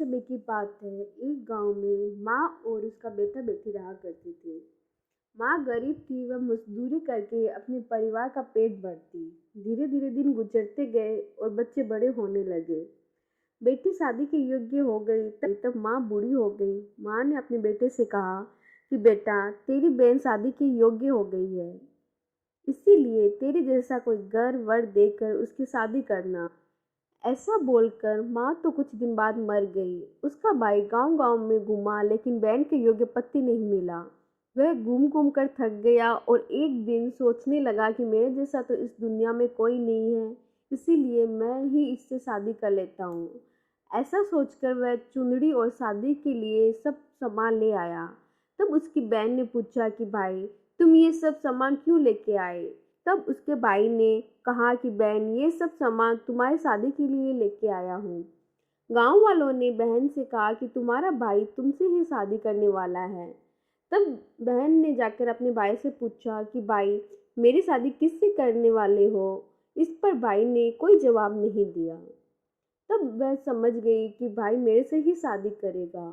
समय की बात है। एक गांव में माँ और उसका बेटा बेटी रहा करती थी। माँ गरीब थी, वह मजदूरी करके अपने परिवार का पेट भरती। धीरे धीरे दिन गुजरते गए और बच्चे बड़े होने लगे। बेटी शादी के योग्य हो गई तब माँ बूढ़ी हो गई। माँ ने अपने बेटे से कहा कि बेटा, तेरी बहन शादी के योग्य हो गई है, इसीलिए तेरे जैसा कोई गर वर देकर उसकी शादी करना। ऐसा बोलकर माँ तो कुछ दिन बाद मर गई। उसका भाई गांव गांव में घूमा, लेकिन बहन के योग्य पति नहीं मिला। वह घूम घूम कर थक गया और एक दिन सोचने लगा कि मेरे जैसा तो इस दुनिया में कोई नहीं है, इसीलिए मैं ही इससे शादी कर लेता हूँ। ऐसा सोचकर वह चुंदड़ी और शादी के लिए सब सामान ले आया। तब उसकी बहन ने पूछा कि भाई, तुम ये सब सामान क्यों लेके आए? तब उसके भाई ने कहा कि बहन, ये सब सामान तुम्हारी शादी के लिए लेके आया हूँ। गांव वालों ने बहन से कहा कि तुम्हारा भाई तुमसे ही शादी करने वाला है। तब बहन ने जाकर अपने भाई से पूछा कि भाई, मेरी शादी किससे करने वाले हो? इस पर भाई ने कोई जवाब नहीं दिया। तब वह समझ गई कि भाई मेरे से ही शादी करेगा।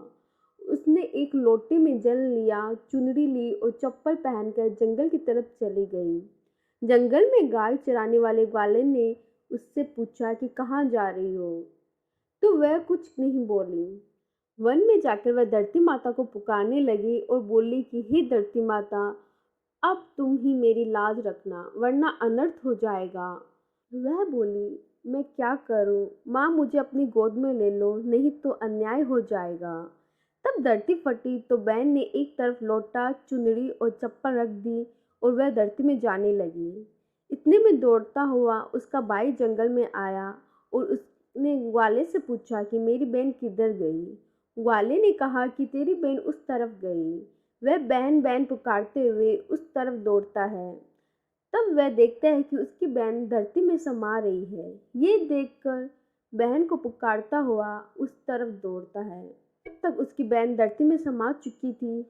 उसने एक लोटे में जल लिया, चुनरी ली और चप्पल पहनकर जंगल की तरफ चली गई। जंगल में गाय चराने वाले ग्वाले ने उससे पूछा कि कहाँ जा रही हो? तो वह कुछ नहीं बोली। वन में जाकर वह धरती माता को पुकारने लगी और बोली कि हे धरती माता, अब तुम ही मेरी लाज रखना, वरना अनर्थ हो जाएगा। वह बोली, मैं क्या करूं? माँ, मुझे अपनी गोद में ले लो, नहीं तो अन्याय हो जाएगा। तब धरती फटी तो बहन ने एक तरफ लोटा, चुनरी और चप्पल रख दी और वह धरती में जाने लगी। इतने में दौड़ता हुआ उसका भाई जंगल में आया और उसने ग्वाले से पूछा कि मेरी बहन किधर गई? ग्वाले ने कहा कि तेरी बहन उस तरफ गई। वह बहन बहन पुकारते हुए उस तरफ दौड़ता है। तब वह देखता है कि उसकी बहन धरती में समा रही है। ये देखकर बहन को पुकारता हुआ उस तरफ दौड़ता है। तब तक उसकी बहन धरती में समा चुकी थी,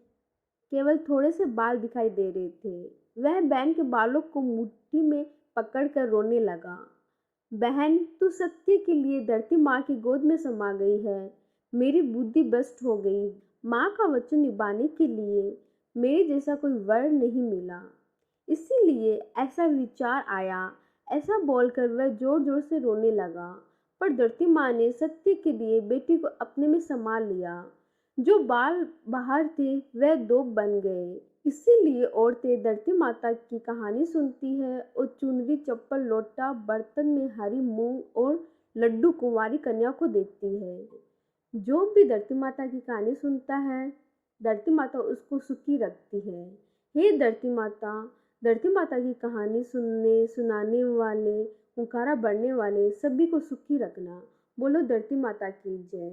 केवल थोड़े से बाल दिखाई दे रहे थे। वह बहन के बालों को मुट्ठी में पकड़कर रोने लगा। बहन, तू सत्य के लिए धरती माँ की गोद में समा गई है। मेरी बुद्धि भ्रष्ट हो गई। माँ का वचन निभाने के लिए मेरे जैसा कोई वर नहीं मिला, इसीलिए ऐसा विचार आया। ऐसा बोलकर वह जोर जोर से रोने लगा। पर धरती माँ ने सत्य के लिए बेटी को अपने में समा लिया। जो बाल बाहर थे वह दो बन गए। इसीलिए औरतें धरती माता की कहानी सुनती है और चुनरी, चप्पल, लोटा, बर्तन में हरी मूंग और लड्डू कुंवारी कन्या को देती है। जो भी धरती माता की कहानी सुनता है, धरती माता उसको सुखी रखती है। हे धरती माता की कहानी सुनने सुनाने वाले, हुंकारा भरने वाले सभी को सुखी रखना। बोलो धरती माता की जय।